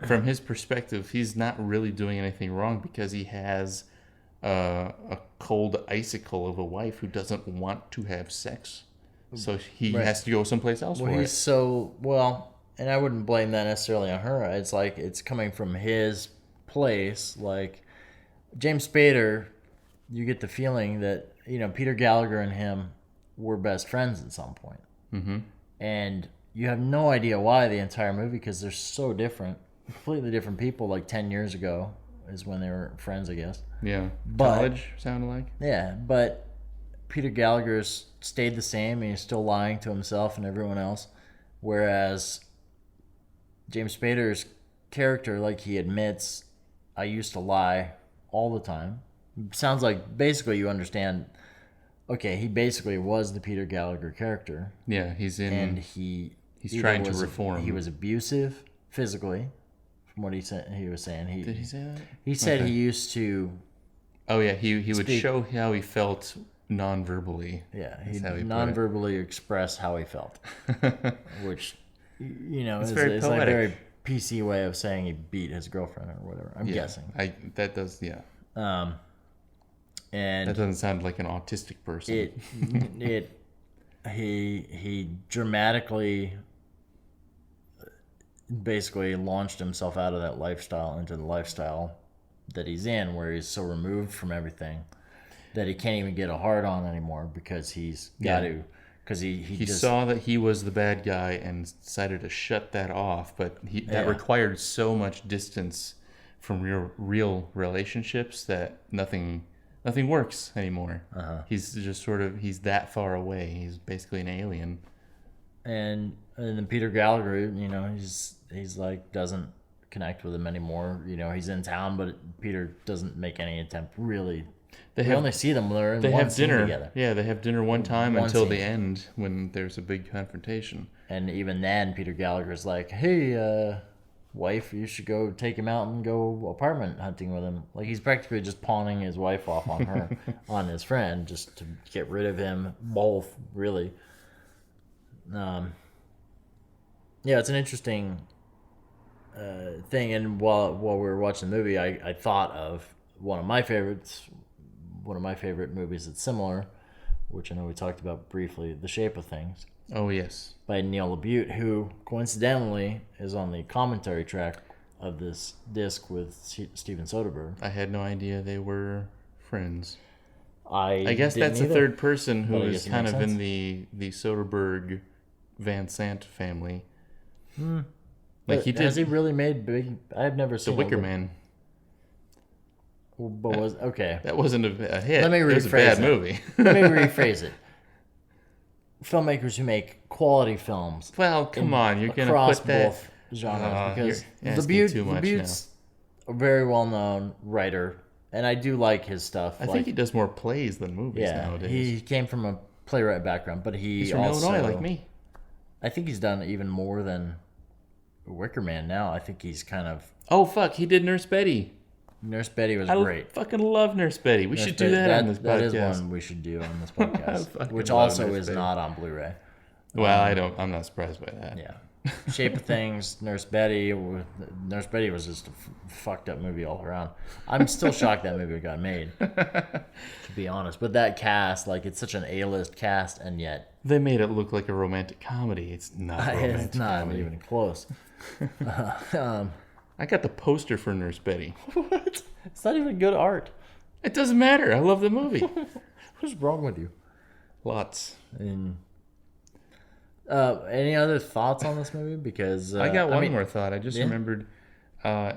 From his perspective, he's not really doing anything wrong because he has a cold icicle of a wife who doesn't want to have sex. So he has to go someplace else for it.
And I wouldn't blame that necessarily on her. It's like it's coming from his place. Like James Spader, you get the feeling that Peter Gallagher and him were best friends at some point. Mm-hmm. And you have no idea why the entire movie, because they're so different, completely different people. Like 10 years ago is when they were friends, I guess.
Yeah, college sounded like.
Yeah, but Peter Gallagher's stayed the same, and he's still lying to himself and everyone else, whereas James Spader's character, he admits, I used to lie all the time. Sounds like basically you understand, okay, he basically was the Peter Gallagher character.
Yeah, he's
he's
trying to reform.
He was abusive physically, from what he was saying.
Did he say that?
He said he used to...
Oh, yeah, he would show how he felt non-verbally.
Yeah, he non-verbally express how he felt, which... it's
very
like a very PC way of saying he beat his girlfriend or whatever. I'm guessing.
That does, yeah.
And
that doesn't sound like an autistic person.
He dramatically basically launched himself out of that lifestyle into the lifestyle that he's in, where he's so removed from everything that he can't even get a hard on anymore because he's got to. Because he just
saw that he was the bad guy and decided to shut that off, but that required so much distance from real relationships that nothing works anymore. Uh-huh. He's just he's that far away. He's basically an alien.
And then Peter Gallagher, he's doesn't connect with him anymore. He's in town, but Peter doesn't make any attempt really. They only see them when they have
dinner
together.
Yeah, they have dinner one time until the end when there's a big confrontation.
And even then, Peter Gallagher's like, "Hey, wife, you should go take him out and go apartment hunting with him." Like he's practically just pawning his wife off on her, on his friend, just to get rid of him. Both, really. Yeah, it's an interesting thing. And while we were watching the movie, I thought of one of my favorite movies that's similar, which I know we talked about briefly, The Shape of Things.
Oh, yes.
By Neil LaBute, who coincidentally is on the commentary track of this disc with Steven Soderberg.
I had no idea they were friends.
I
guess
didn't
that's
either,
the third person who
but I
is
guess it
kind
makes
of
sense.
in the Soderberg Van Sant family. Like
But
he did
has he really made big? I've never
The
seen
Wicker Man.
But was okay.
That wasn't a hit.
Let me
It was a
rephrase
bad
that.
movie.
Let me rephrase it. Filmmakers who make quality films
Well, come on, you're gonna
across
put that.
both genres because
you're
the
asking too much
Butte's a very well known writer, and I do like his stuff.
I think he does more plays than movies nowadays.
he came from a playwright background, but
He's from
also
Illinois, like me.
I think he's done even more than Wicker Man now. I think he's kind of
Oh fuck, he did Nurse Betty.
Nurse Betty was
I
great.
fucking love Nurse Betty. We
Nurse
should do
Betty-
that on this
That
podcast.
is one we should do on this podcast,
fucking
which
love
also
Nurse
is
Betty.
not on Blu-ray.
Well, I'm not surprised by that.
Yeah. Shape of Things, Nurse Betty. Nurse Betty was just a fucked up movie all around. I'm still shocked that movie got made, to be honest. But that cast, like, it's such an A-list cast, and yet
They made it look like a romantic comedy. It's not a romantic
it's not
comedy.
even close.
I got the poster for Nurse Betty.
What? It's not even good art.
It doesn't matter. I love the movie.
What's wrong with you?
Lots.
And any other thoughts on this movie? Because
I got one
mean,
more thought. I just
yeah.
remembered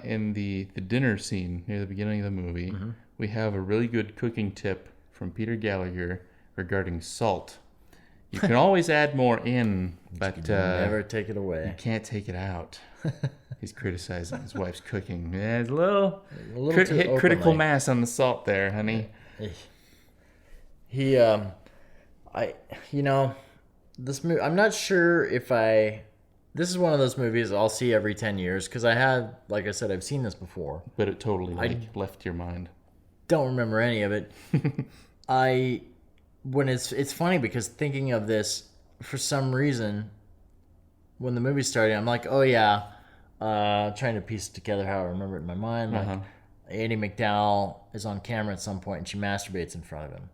in the dinner scene near the beginning of the movie,
Mm-hmm.
we have a really good cooking tip from Peter Gallagher regarding salt. You can always add more in, but
never take it away.
you can't take it out. He's criticizing his wife's cooking. Yeah, it's a little
too
hit critical
openly.
mass on the salt there, honey.
He, this movie. I'm not sure if This is one of those movies I'll see every 10 years because I have, like I said, I've seen this before.
But it totally left your mind.
Don't remember any of it. When it's funny because thinking of this for some reason, when the movie started, I'm like, oh yeah, trying to piece it together how I remember it in my mind. Like Andie McDowell is on camera at some point and she masturbates in front of him.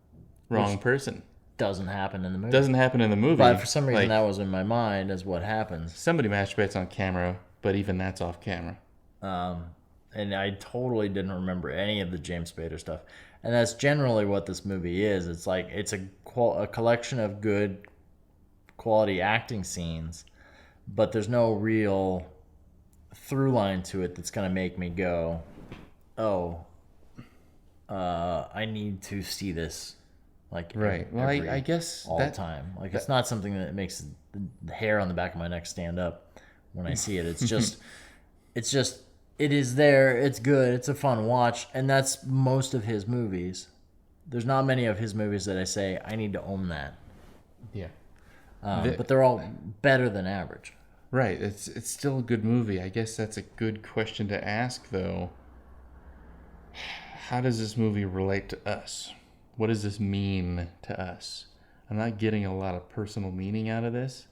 Wrong person.
Doesn't happen in the movie.
Doesn't happen in the movie.
But for some reason
Like,
that was in my mind as what happens.
somebody masturbates on camera, but even that's off camera.
And I totally didn't remember any of the James Spader stuff. And that's generally what this movie is. It's like it's a collection of good quality acting scenes, but there's no real through line to it that's going to make me go, oh, I need to see this. Like
Right. Well, I guess
all the time. Like it's not something that makes the hair on the back of my neck stand up when I see it. It's just, it is there. It's good. It's a fun watch, and that's most of his movies. There's not many of his movies that I say I need to own that.
Yeah.
But they're all better than average.
Right. It's still a good movie. I guess that's a good question to ask, though. How does this movie relate to us? What does this mean to us? I'm not getting a lot of personal meaning out of this.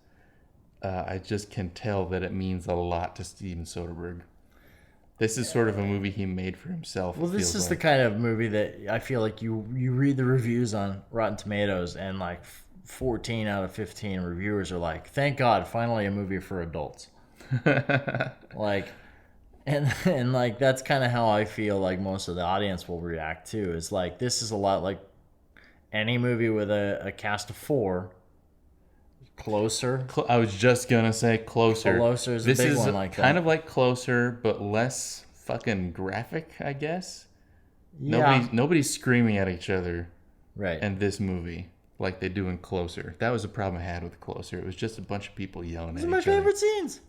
I just can tell that it means a lot to Steven Soderberg. This is sort of a movie he made for himself.
Well, this is the kind of movie that I feel like you read the reviews on Rotten Tomatoes, and like 14 out of 15 reviewers are like, "Thank God, finally a movie for adults." Like, and like that's kind of how I feel like most of the audience will react too. Is like this is a lot like any movie with a cast of 4. Closer.
I was just gonna say Closer.
Closer is a
this
big
is
one like that.
kind of like Closer, but less fucking graphic, I guess.
Yeah.
Nobody's screaming at each other
Right.
in this movie like they do in Closer. That was a problem I had with Closer. It was just a bunch of people yelling
These
at
are my
each other.
favorite scenes.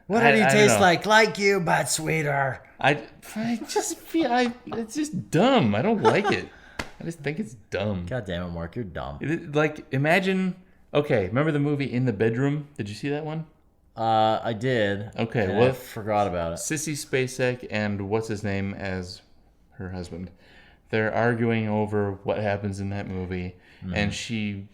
What
I
did he
don't
taste
know.
like? Like you, but sweeter.
I just feel it's just dumb. I don't like it. I just think it's dumb.
God damn it, Mark, you're dumb.
Like, imagine. Okay, remember the movie In the Bedroom? Did you see that one?
I did.
Okay,
and
well-
I forgot about it.
Sissy Spacek and what's his name as her husband. They're arguing over what happens in that movie, and she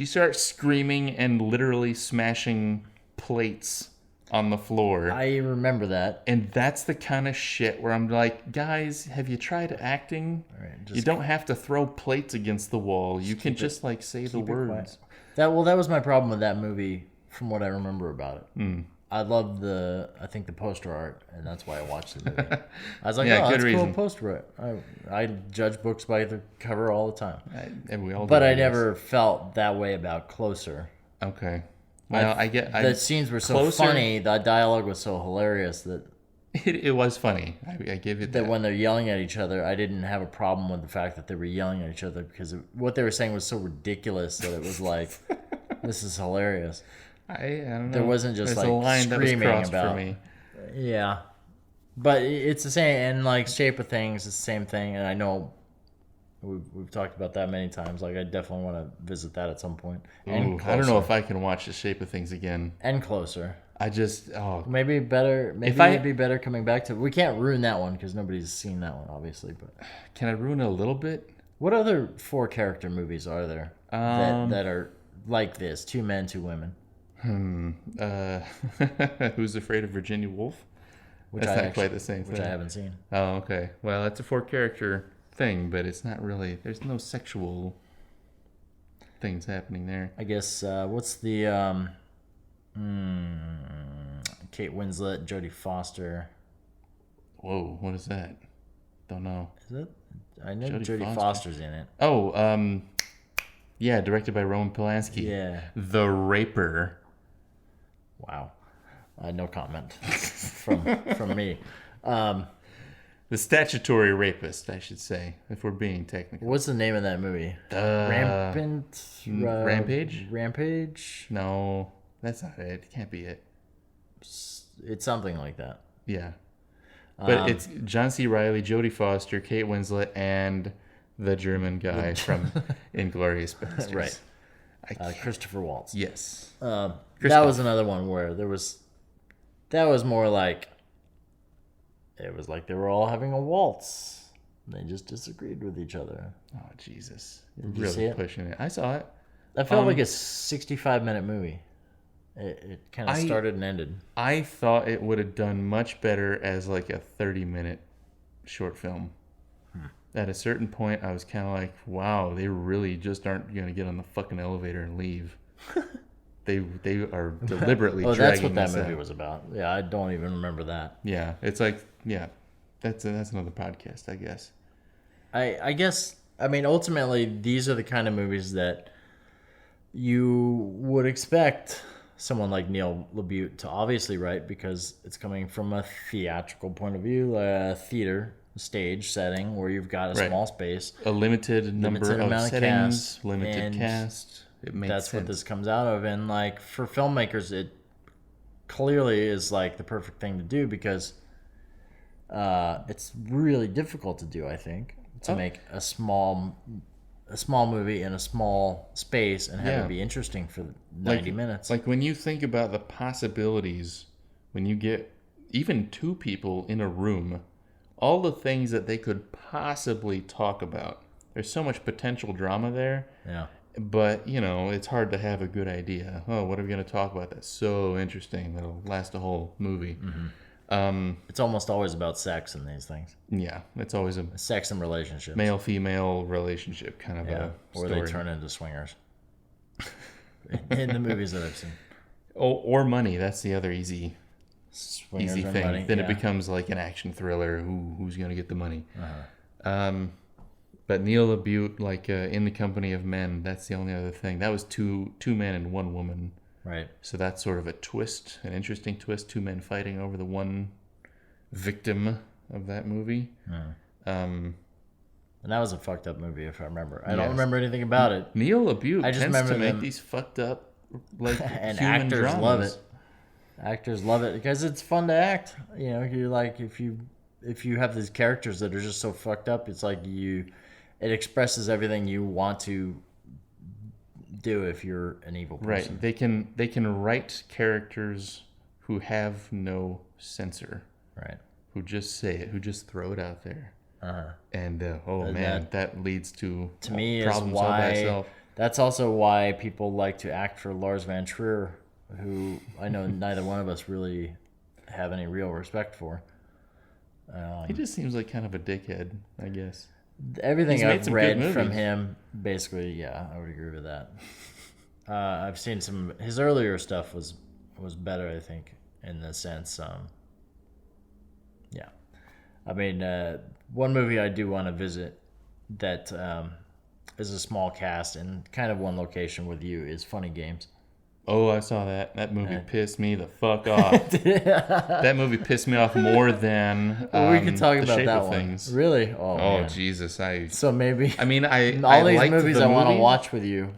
starts screaming and literally smashing plates on the floor.
I remember that.
And that's the kind of shit where I'm like, guys, have you tried acting?
right,
You
just
don't have to throw plates against the wall. You can just like say the
keep it quiet.
words.
That was my problem with that movie, from what I remember about it. I love I think the poster art, and that's why I watched the movie. I was like,
Yeah,
oh,
good
that's
reason.
cool poster art. I judge books by the cover all the time.
And we all
But
do,
I
guess.
never felt that way about Closer.
Okay. Well,
The scenes were so
Closer-
funny, the dialogue was so hilarious that
It was funny. I give it that.
when they're yelling at each other, I didn't have a problem with the fact that they were yelling at each other because what they were saying was so ridiculous that it was like, this is hilarious.
I don't know.
There wasn't just
There's a
like
line that was
screaming
crossed
about.
for me.
Yeah, but it's the same, and like Shape of Things, it's the same thing. And I know we've talked about that many times. Like I definitely want to visit that at some point. And
Ooh,
Closer.
I don't know if I can watch The Shape of Things again.
And Closer.
Maybe
Maybe it'd be better coming back to. We can't ruin that one because nobody's seen that one, obviously. But
can I ruin it a little bit?
what other 4-character movies are there that are like this? 2 men, 2 women.
Who's Afraid of Virginia Woolf?
Which
That's
I
not quite the same thing.
Which I haven't seen.
Oh, okay. Well, it's a 4-character thing, but it's not really. There's no sexual things happening there.
I guess what's the Kate Winslet, Jodie Foster.
Whoa, what is that? Don't know.
Is it? I know
Jodie
Jodie
Foster.
Foster's in it.
Oh, yeah, directed by Roman Polanski.
Yeah.
The Raper.
Wow. No comment from me.
The statutory rapist, I should say, if we're being technical.
What's the name of that movie?
Rampage?
Rampage?
No, that's not it. It can't be it.
It's something like that.
Yeah. But it's John C. Reilly, Jodie Foster, Kate Winslet, and the German guy from Inglourious Basterds.
Right. Christopher Waltz.
Yes.
That
Christoph.
was another one where that was more like, it was like they were all having a waltz. They just disagreed with each other.
Oh, Jesus.
Did you
Really
see it?
pushing it. I saw it.
That felt like a 65-minute movie. It kind of started and ended.
I thought it would have done much better as like a 30-minute short film. At a certain point, I was kind of like, wow, they really just aren't going to get on the fucking elevator and leave. They are deliberately
Oh,
dragging
that's what that
this
movie
out.
was about. Yeah, I don't even remember that.
Yeah, it's like, yeah, that's another podcast, I guess.
I guess, I mean, ultimately, these are the kind of movies that you would expect someone like Neil LaBute to obviously write because it's coming from a theatrical point of view, a theater stage setting where you've got a
Right.
small space.
A limited number of
amount of
settings,
cast,
limited
and
cast. It makes
That's
sense.
what this comes out of. And like for filmmakers, it clearly is like the perfect thing to do because it's really difficult to do, I think, to make a small movie in a small space and have
Yeah.
it be interesting for 90 minutes.
Like when you think about the possibilities, when you get even 2 people in a room, all the things that they could possibly talk about. There's so much potential drama there.
Yeah.
But, it's hard to have a good idea. Oh, what are we going to talk about that's so interesting that'll last a whole movie?
It's almost always about sex in these things.
Yeah, it's always a
Sex and relationships.
male-female relationship kind of
Yeah.
a
Or
story.
they turn into swingers. In the movies that I've seen.
Or money. That's the other easy
Swingers and
thing.
money.
Then
yeah.
it becomes like an action thriller. Who's going to get the money? But Neil LaBute, like In the Company of Men, that's the only other thing. That was two men and one woman.
Right.
So that's sort of a twist, an interesting twist. 2 men fighting over the one victim of that movie.
And that was a fucked up movie, if I remember. I
Yes.
don't remember anything about it.
Neil LaBute
I just
tends
remember
to make
them-
these fucked up, like
And
human
actors
dramas.
love it. Actors love it because it's fun to act. You're like, if you have these characters that are just so fucked up, it's like it expresses everything you want to do if you're an evil person.
Right. They can write characters who have no censor,
Right.
who just say it, who just throw it out there.
Uh-huh.
And that leads to
Me is
problems all by
why
itself.
that's also why people like to act for Lars von Trier, who I know neither one of us really have any real respect for.
He just seems like kind of a dickhead, I guess.
Everything
He's made
I've
some
read
good
from
movies.
him, basically, yeah, I would agree with that. I've seen his earlier stuff was better, I think. in the sense. Yeah, I mean, one movie I do want to visit that is a small cast and kind of one location with you is Funny Games.
Oh, I saw that. That movie pissed me the fuck off. That movie pissed me off more than
Well, we could talk
The
about
Shape
that
of
one.
Things.
Really? Oh,
Oh,
man.
Jesus.
So maybe
I mean,
all
I
these
liked
movies
the
I want to
movie.
watch with you.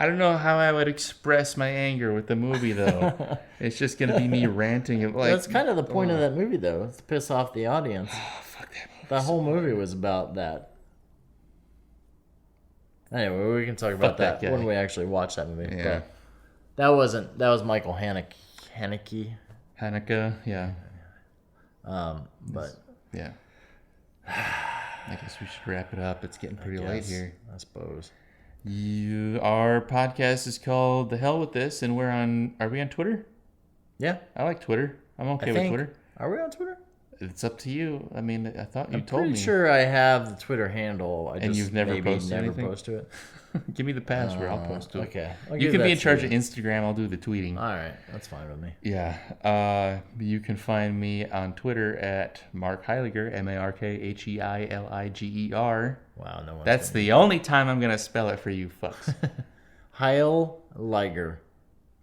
I don't know how I would express my anger with the movie, though. It's just going to be me ranting. Like,
That's kind of the point of that movie, though. It's to piss off the audience.
fuck that movie.
The whole movie was about that. Anyway, we can talk about
that
that
guy.
when we actually watch that movie.
Yeah.
But that was Michael Haneke.
Hanukkah, yeah.
But
Yeah. I guess we should wrap it up. It's getting pretty late here.
I suppose.
Our podcast is called The Hell With This, and are we on Twitter?
Yeah.
I like Twitter. I'm okay with Twitter.
Are we on Twitter?
It's up to you. I mean, I thought you
I'm
told
pretty
me.
sure I have the Twitter handle. I
And
just
you've never
maybe
posted
never
anything?
post to it.
Give me the password. I'll post to it.
Okay. I'll
You
give
can be
that
in
to
charge
you.
of Instagram. I'll do the tweeting.
All right. That's fine with me.
Yeah. You can find me on Twitter at Mark Heiliger, MarkHeiliger.
Wow. No one's
That's the only time I'm going to spell it for you fucks.
Heil Liger.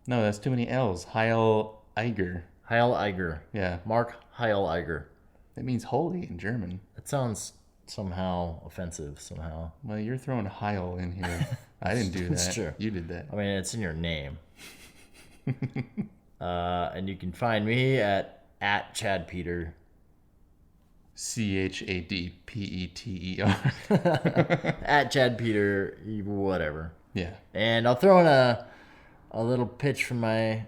No, that's too many L's. Heil Eiger.
Heil Eiger.
Yeah.
Mark Heil Eiger.
It means holy in German.
That sounds somehow offensive, somehow.
Well, you're throwing Heil in here. I didn't do that.
It's true.
You did that.
I mean, it's in your name. And you can find me at Chad Peter.
ChadPeter.
At Chad Peter, whatever.
Yeah.
And I'll throw in a little pitch for my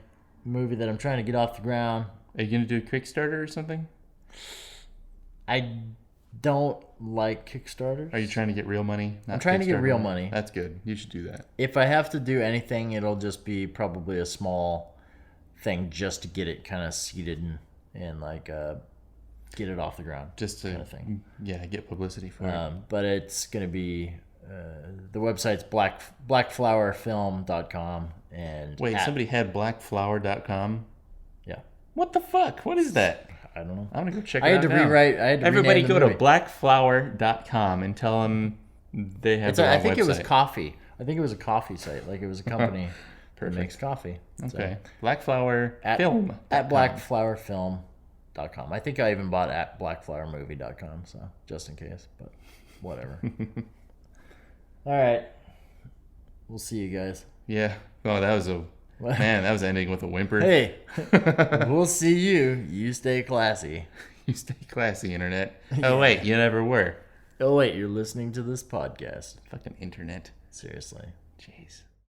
movie that I'm trying to get off the ground.
Are you going to do a Kickstarter or something?
I don't like Kickstarters.
Are you trying to get real money?
I'm trying to get real money.
That's good. You should do that.
If I have to do anything, it'll just be probably a small thing just to get it kind of seated and like get it off the ground.
Just to
kind of thing.
Yeah, get publicity for it.
But it's going to be the website's blackflowerfilm.com and
Wait, somebody had blackflower.com?
Yeah.
What the fuck? What is that?
I don't know.
I'm going to go check it
I
out
had to
now.
rewrite. I had to
Everybody
rename
go
the
to
movie.
blackflower.com and tell them they have their
I
own
think
website.
it was coffee. I think it was a coffee site. Like it was a company that makes coffee.
Okay. Blackflower
At
film.
blackflowerfilm.com. I think I even bought at blackflowermovie.com, so just in case, but whatever. All right. We'll see you guys.
Yeah. Oh, that was that was ending with a whimper.
Hey, we'll see you. You stay classy.
You stay classy, internet. Oh, wait, you never were.
Oh, wait, you're listening to this podcast.
Fucking internet.
Seriously.
Jeez.